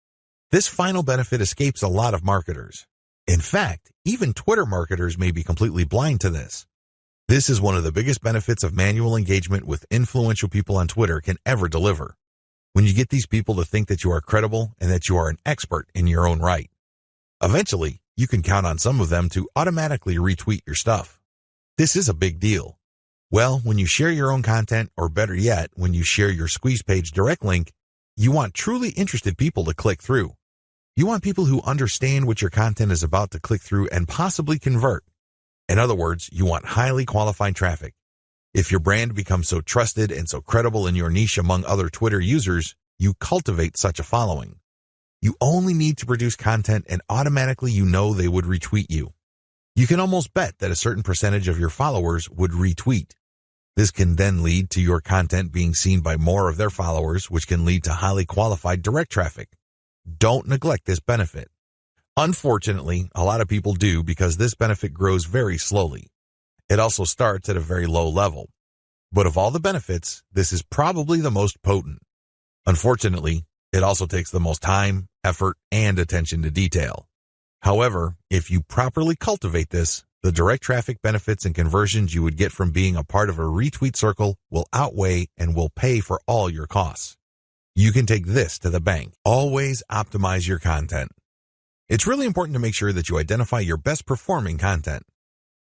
This final benefit escapes a lot of marketers. In fact, even Twitter marketers may be completely blind to this. This is one of the biggest benefits of manual engagement with influential people on Twitter can ever deliver. When you get these people to think that you are credible and that you are an expert in your own right. Eventually, you can count on some of them to automatically retweet your stuff. This is a big deal. Well, when you share your own content, or better yet, when you share your squeeze page direct link, you want truly interested people to click through. You want people who understand what your content is about to click through and possibly convert. In other words, you want highly qualified traffic. If your brand becomes so trusted and so credible in your niche among other Twitter users, you cultivate such a following. You only need to produce content and automatically you know they would retweet you. You can almost bet that a certain percentage of your followers would retweet. This can then lead to your content being seen by more of their followers, which can lead to highly qualified direct traffic. Don't neglect this benefit. Unfortunately, a lot of people do because this benefit grows very slowly. It also starts at a very low level. But of all the benefits, this is probably the most potent. Unfortunately, it also takes the most time, effort, and attention to detail. However, if you properly cultivate this, the direct traffic benefits and conversions you would get from being a part of a retweet circle will outweigh and will pay for all your costs. You can take this to the bank. Always optimize your content. It's really important to make sure that you identify your best performing content.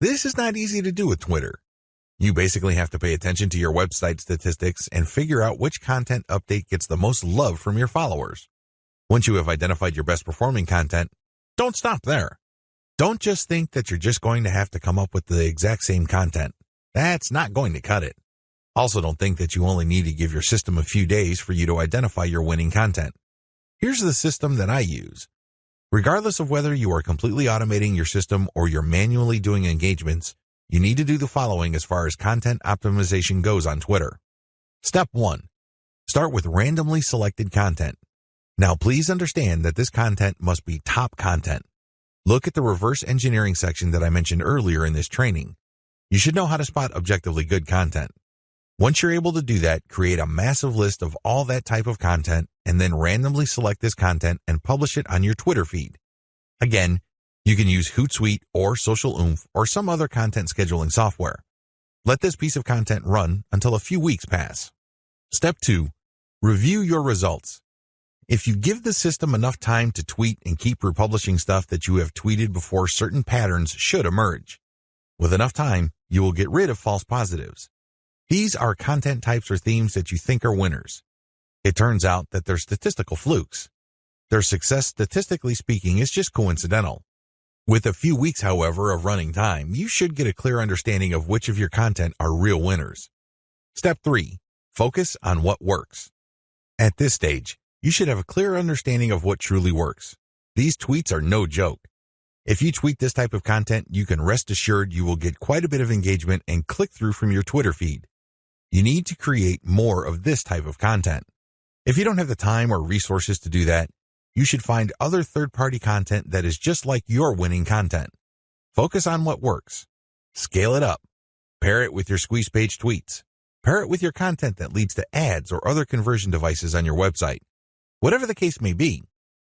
This is not easy to do with Twitter. You basically have to pay attention to your website statistics and figure out which content update gets the most love from your followers. Once you have identified your best performing content, don't stop there. Don't just think that you're just going to have to come up with the exact same content. That's not going to cut it. Also, don't think that you only need to give your system a few days for you to identify your winning content. Here's the system that I use. Regardless of whether you are completely automating your system or you're manually doing engagements, you need to do the following as far as content optimization goes on Twitter. Step 1. Start with randomly selected content. Now, please understand that this content must be top content. Look at the reverse engineering section that I mentioned earlier in this training. You should know how to spot objectively good content. Once you're able to do that, create a massive list of all that type of content and then randomly select this content and publish it on your Twitter feed. Again, you can use Hootsuite or Social Oomph or some other content scheduling software. Let this piece of content run until a few weeks pass. Step 2. Review your results. If you give the system enough time to tweet and keep republishing stuff that you have tweeted before, certain patterns should emerge. With enough time, you will get rid of false positives. These are content types or themes that you think are winners. It turns out that they're statistical flukes. Their success, statistically speaking, is just coincidental. With a few weeks, however, of running time, you should get a clear understanding of which of your content are real winners. Step 3. Focus on what works. At this stage, you should have a clear understanding of what truly works. These tweets are no joke. If you tweet this type of content, you can rest assured you will get quite a bit of engagement and click-through from your Twitter feed. You need to create more of this type of content. If you don't have the time or resources to do that, you should find other third-party content that is just like your winning content. Focus on what works. Scale it up. Pair it with your squeeze page tweets. Pair it with your content that leads to ads or other conversion devices on your website. Whatever the case may be,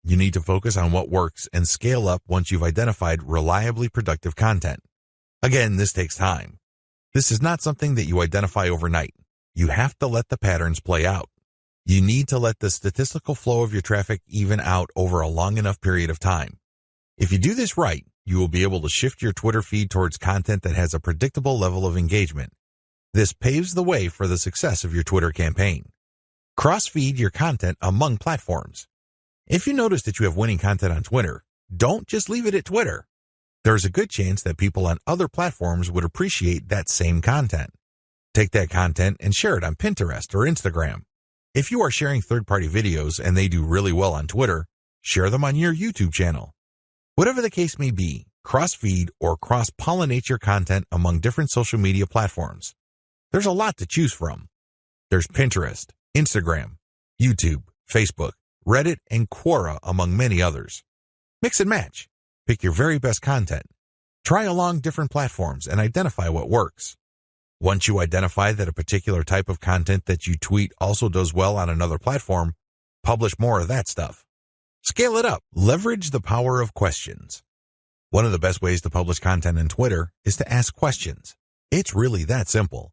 you need to focus on what works and scale up once you've identified reliably productive content. Again, this takes time. This is not something that you identify overnight. You have to let the patterns play out. You need to let the statistical flow of your traffic even out over a long enough period of time. If you do this right, you will be able to shift your Twitter feed towards content that has a predictable level of engagement. This paves the way for the success of your Twitter campaign. Cross-feed your content among platforms. If you notice that you have winning content on Twitter, don't just leave it at Twitter. There's a good chance that people on other platforms would appreciate that same content. Take that content and share it on Pinterest or Instagram. If you are sharing third-party videos and they do really well on Twitter, share them on your YouTube channel. Whatever the case may be, cross-feed or cross-pollinate your content among different social media platforms. There's a lot to choose from. There's Pinterest, Instagram, YouTube, Facebook, Reddit, and Quora, among many others. Mix and match. Pick your very best content. Try along different platforms and identify what works. Once you identify that a particular type of content that you tweet also does well on another platform, publish more of that stuff. Scale it up. Leverage the power of questions. One of the best ways to publish content on Twitter is to ask questions. It's really that simple.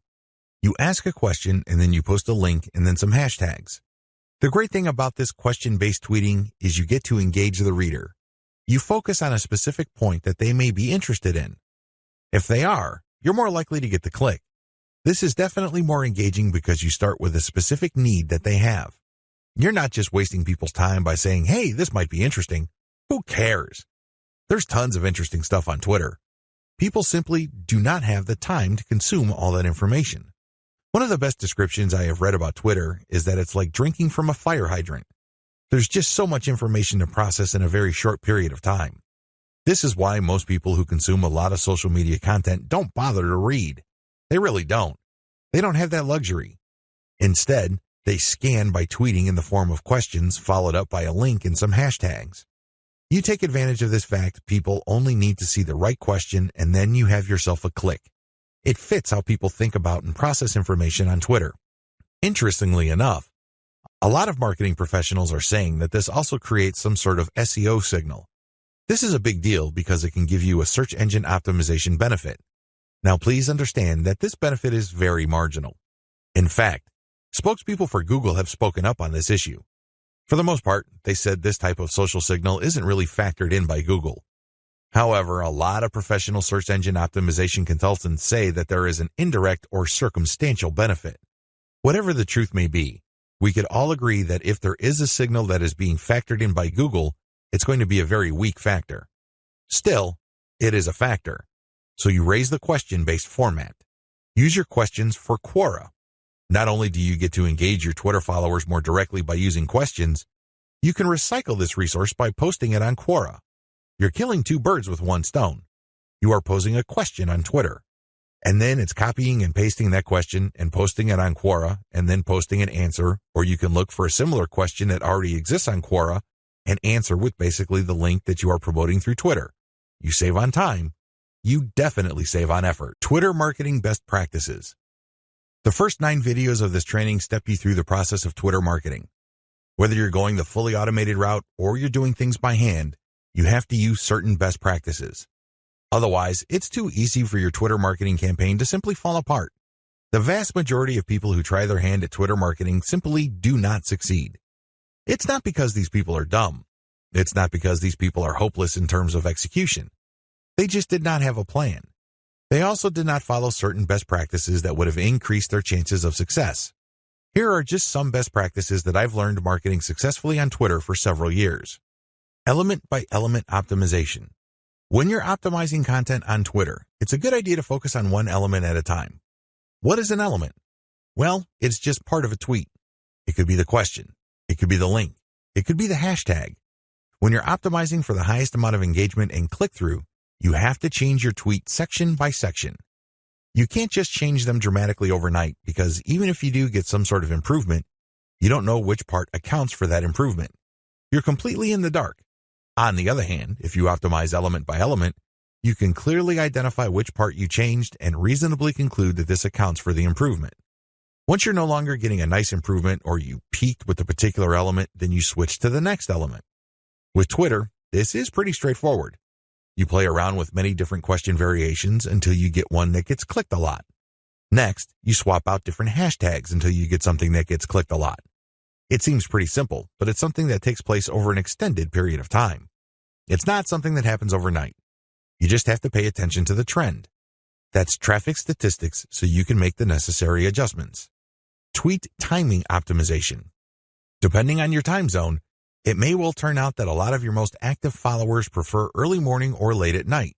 You ask a question and then you post a link and then some hashtags. The great thing about this question-based tweeting is you get to engage the reader. You focus on a specific point that they may be interested in. If they are, you're more likely to get the click. This is definitely more engaging because you start with a specific need that they have. You're not just wasting people's time by saying, hey, this might be interesting. Who cares? There's tons of interesting stuff on Twitter. People simply do not have the time to consume all that information. One of the best descriptions I have read about Twitter is that it's like drinking from a fire hydrant. There's just so much information to process in a very short period of time. This is why most people who consume a lot of social media content don't bother to read. They really don't. They don't have that luxury. Instead, they scan by tweeting in the form of questions followed up by a link and some hashtags. You take advantage of this fact, people only need to see the right question and then you have yourself a click. It fits how people think about and process information on Twitter. Interestingly enough, a lot of marketing professionals are saying that this also creates some sort of SEO signal. This is a big deal because it can give you a search engine optimization benefit. Now please understand that this benefit is very marginal. In fact, spokespeople for Google have spoken up on this issue. For the most part, they said this type of social signal isn't really factored in by Google. However, a lot of professional search engine optimization consultants say that there is an indirect or circumstantial benefit. Whatever the truth may be, we could all agree that if there is a signal that is being factored in by Google, it's going to be a very weak factor. Still, it is a factor. So you raise the question-based format. Use your questions for Quora. Not only do you get to engage your Twitter followers more directly by using questions, you can recycle this resource by posting it on Quora. You're killing two birds with one stone. You are posing a question on Twitter, and then it's copying and pasting that question and posting it on Quora and then posting an answer, or you can look for a similar question that already exists on Quora and answer with basically the link that you are promoting through Twitter. You save on time. You definitely save on effort. Twitter marketing best practices. The first 9 videos of this training step you through the process of Twitter marketing. Whether you're going the fully automated route or you're doing things by hand, you have to use certain best practices. Otherwise, it's too easy for your Twitter marketing campaign to simply fall apart. The vast majority of people who try their hand at Twitter marketing simply do not succeed. It's not because these people are dumb. It's not because these people are hopeless in terms of execution. They just did not have a plan. They also did not follow certain best practices that would have increased their chances of success. Here are just some best practices that I've learned marketing successfully on Twitter for several years. Element by element optimization. When you're optimizing content on Twitter, it's a good idea to focus on one element at a time. What is an element? Well, it's just part of a tweet. It could be the question. It could be the link. It could be the hashtag. When you're optimizing for the highest amount of engagement and click-through, you have to change your tweet section by section. You can't just change them dramatically overnight because even if you do get some sort of improvement, you don't know which part accounts for that improvement. You're completely in the dark. On the other hand, if you optimize element by element, you can clearly identify which part you changed and reasonably conclude that this accounts for the improvement. Once you're no longer getting a nice improvement or you peaked with a particular element, then you switch to the next element. With Twitter, this is pretty straightforward. You play around with many different question variations until you get one that gets clicked a lot. Next, you swap out different hashtags until you get something that gets clicked a lot. It seems pretty simple, but it's something that takes place over an extended period of time. It's not something that happens overnight. You just have to pay attention to the trend. That's traffic statistics so you can make the necessary adjustments. Tweet timing optimization. Depending on your time zone, it may well turn out that a lot of your most active followers prefer early morning or late at night.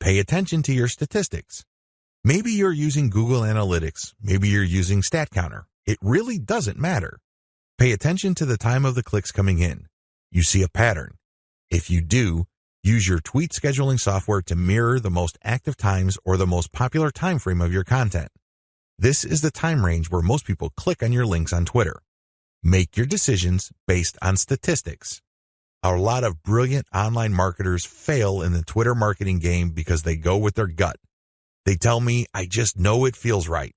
Pay attention to your statistics. Maybe you're using Google Analytics. Maybe you're using StatCounter. It really doesn't matter. Pay attention to the time of the clicks coming in. You see a pattern. If you do, use your tweet scheduling software to mirror the most active times or the most popular time frame of your content. This is the time range where most people click on your links on Twitter. Make your decisions based on statistics. A lot of brilliant online marketers fail in the Twitter marketing game because they go with their gut. They tell me, I just know it feels right.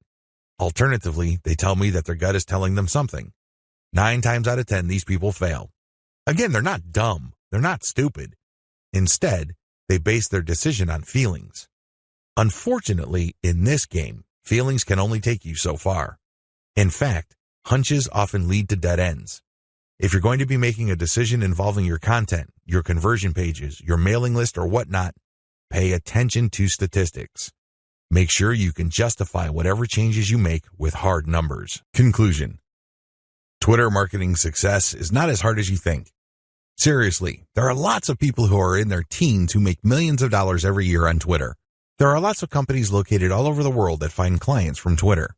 Alternatively, they tell me that their gut is telling them something. 9 times out of 10, these people fail. Again, they're not dumb. They're not stupid. Instead, they base their decision on feelings. Unfortunately, in this game, feelings can only take you so far. In fact, hunches often lead to dead ends. If you're going to be making a decision involving your content, your conversion pages, your mailing list, or whatnot, pay attention to statistics. Make sure you can justify whatever changes you make with hard numbers. Conclusion. Twitter marketing success is not as hard as you think. Seriously, there are lots of people who are in their teens who make millions of dollars every year on Twitter. There are lots of companies located all over the world that find clients from Twitter.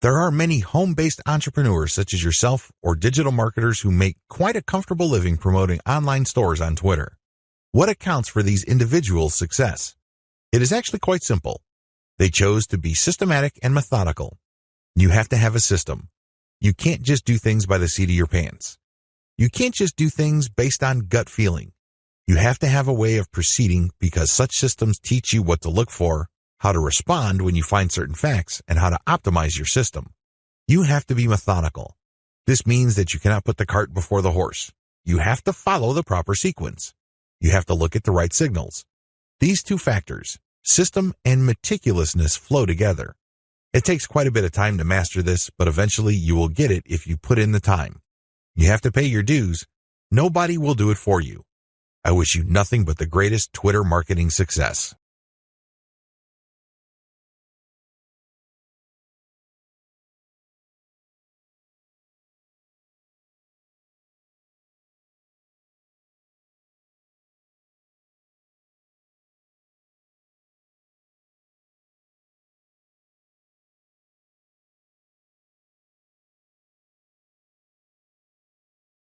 There are many home-based entrepreneurs such as yourself or digital marketers who make quite a comfortable living promoting online stores on Twitter. What accounts for these individuals' success? It is actually quite simple. They chose to be systematic and methodical. You have to have a system. You can't just do things by the seat of your pants. You can't just do things based on gut feeling. You have to have a way of proceeding because such systems teach you what to look for, how to respond when you find certain facts, and how to optimize your system. You have to be methodical. This means that you cannot put the cart before the horse. You have to follow the proper sequence. You have to look at the right signals. These two factors, system and meticulousness, flow together. It takes quite a bit of time to master this, but eventually you will get it if you put in the time. You have to pay your dues. Nobody will do it for you. I wish you nothing but the greatest Twitter marketing success.